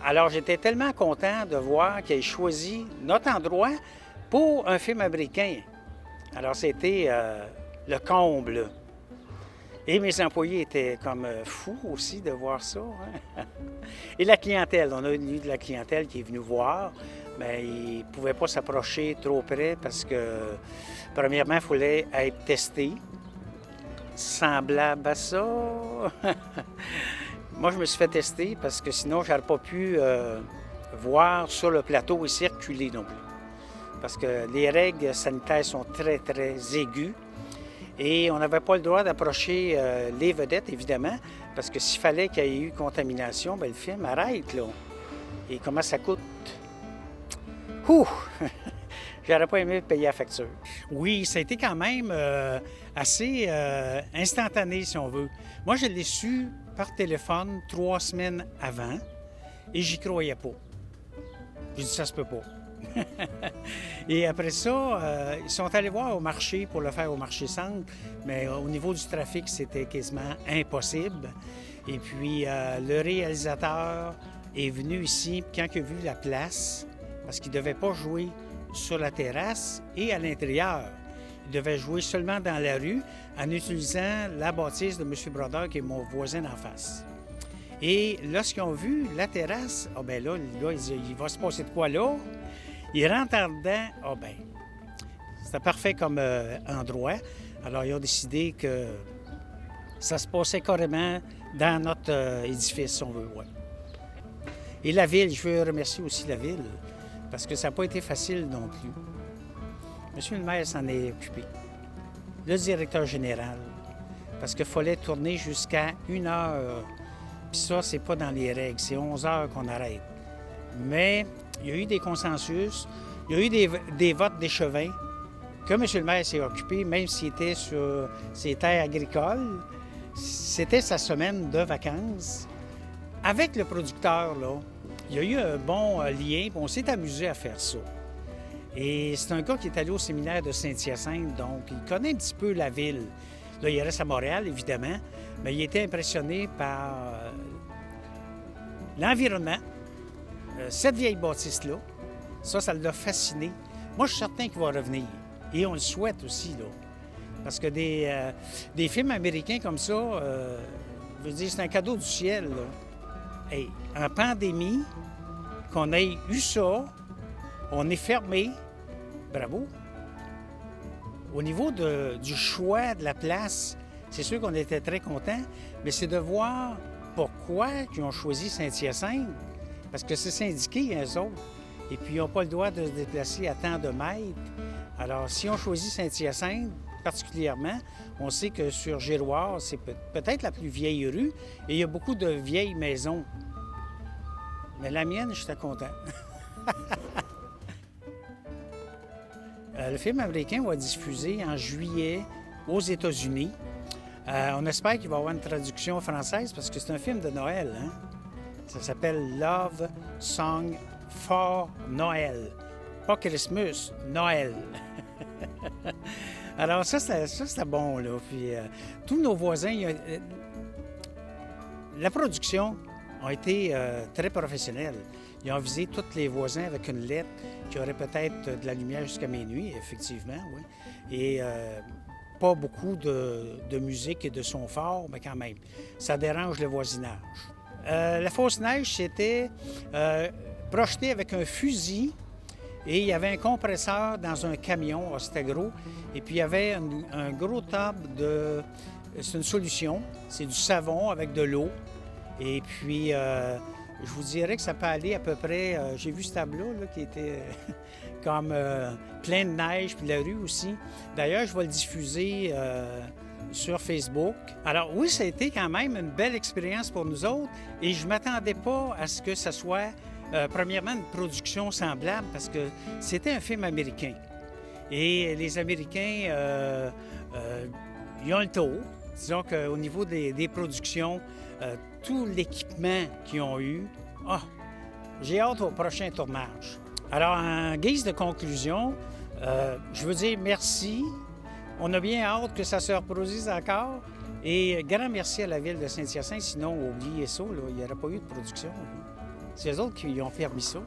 Alors, j'étais tellement content de voir qu'il ait choisi notre endroit pour un film américain. Alors, c'était le comble. Et mes employés étaient comme fous aussi de voir ça. Hein? Et la clientèle, on a eu de la clientèle qui est venue voir, mais ils ne pouvaient pas s'approcher trop près parce que, premièrement, il fallait être testé. Semblable à ça. Moi, je me suis fait tester parce que sinon, je n'aurais pas pu voir sur le plateau et circuler non plus. Parce que les règles sanitaires sont très, très aiguës. Et on n'avait pas le droit d'approcher les vedettes, évidemment, parce que s'il fallait qu'il y ait eu contamination, bien, le film arrête, là. Et comment ça coûte? Ouh! J'aurais pas aimé payer la facture. Oui, ça a été quand même assez instantané, si on veut. Moi, je l'ai su par téléphone 3 semaines avant et j'y croyais pas. J'ai dit, ça se peut pas. Et après ça, ils sont allés voir au marché pour le faire au marché centre, mais au niveau du trafic, c'était quasiment impossible. Et puis, le réalisateur est venu ici, quand il a vu la place, parce qu'il ne devait pas jouer sur la terrasse et à l'intérieur. Il devait jouer seulement dans la rue en utilisant la bâtisse de M. Brodeur, qui est mon voisin d'en face. Et lorsqu'ils ont vu la terrasse, ah bien là, il va se passer de quoi là? Ils rentrent en dedans, ah bien, c'était parfait comme endroit. Alors, ils ont décidé que ça se passait carrément dans notre édifice, si on veut, ouais. Et la ville, je veux remercier aussi la ville, parce que ça n'a pas été facile non plus. Monsieur le maire s'en est occupé. Le directeur général, parce qu'il fallait tourner jusqu'à 1 heure. Puis ça, c'est pas dans les règles, c'est 11 heures qu'on arrête. Mais il y a eu des consensus, il y a eu des votes d'échevin que M. le maire s'est occupé, même s'il était sur ses terres agricoles. C'était sa semaine de vacances. Avec le producteur, là, il y a eu un bon lien, puis on s'est amusé à faire ça. Et c'est un gars qui est allé au séminaire de Saint-Hyacinthe, donc il connaît un petit peu la ville. Là, il reste à Montréal, évidemment, mais il était impressionné par l'environnement, cette vieille bâtisse-là. Ça l'a fasciné. Moi, je suis certain qu'il va revenir. Et on le souhaite aussi, là. Parce que des films américains comme ça, je veux dire, c'est un cadeau du ciel, là. Hey, en pandémie, qu'on ait eu ça, on est fermé. Bravo. Au niveau du choix de la place, c'est sûr qu'on était très contents, mais c'est de voir pourquoi ils ont choisi Saint-Hyacinthe, parce que c'est syndiqué, eux autres, et puis ils n'ont pas le droit de se déplacer à tant de mètres. Alors, si on choisit Saint-Hyacinthe, particulièrement, on sait que sur Giroir, c'est peut-être la plus vieille rue, et il y a beaucoup de vieilles maisons. Mais la mienne, j'étais content. Le film américain va diffuser en juillet aux États-Unis. On espère qu'il va y avoir une traduction française parce que c'est un film de Noël. Hein? Ça s'appelle Love Song for Noël. Pas Christmas, Noël. Alors ça c'était bon, là. Puis, tous nos voisins, la production a été très professionnelle. Ils ont avisé tous les voisins avec une lettre qui aurait peut-être de la lumière jusqu'à minuit, effectivement, oui. Et pas beaucoup de musique et de son fort, mais quand même, ça dérange le voisinage. La fausse neige, c'était projeté avec un fusil et il y avait un compresseur dans un camion, c'était gros, et puis il y avait un gros tube de... C'est une solution, c'est du savon avec de l'eau, et puis je vous dirais que ça peut aller à peu près... j'ai vu ce tableau là, qui était comme plein de neige, puis la rue aussi. D'ailleurs, je vais le diffuser sur Facebook. Alors oui, ça a été quand même une belle expérience pour nous autres, et je ne m'attendais pas à ce que ça soit... premièrement, une production semblable, parce que c'était un film américain. Et les Américains, ils ont le taux. Disons qu'au niveau des productions, tout l'équipement qu'ils ont eu, j'ai hâte au prochain tournage. Alors, en guise de conclusion, je veux dire merci. On a bien hâte que ça se reproduise encore. Et grand merci à la ville de Saint-Hyacinthe, sinon, oubliez ça, là, il n'y aurait pas eu de production. Là. C'est eux autres qui ont permis ça.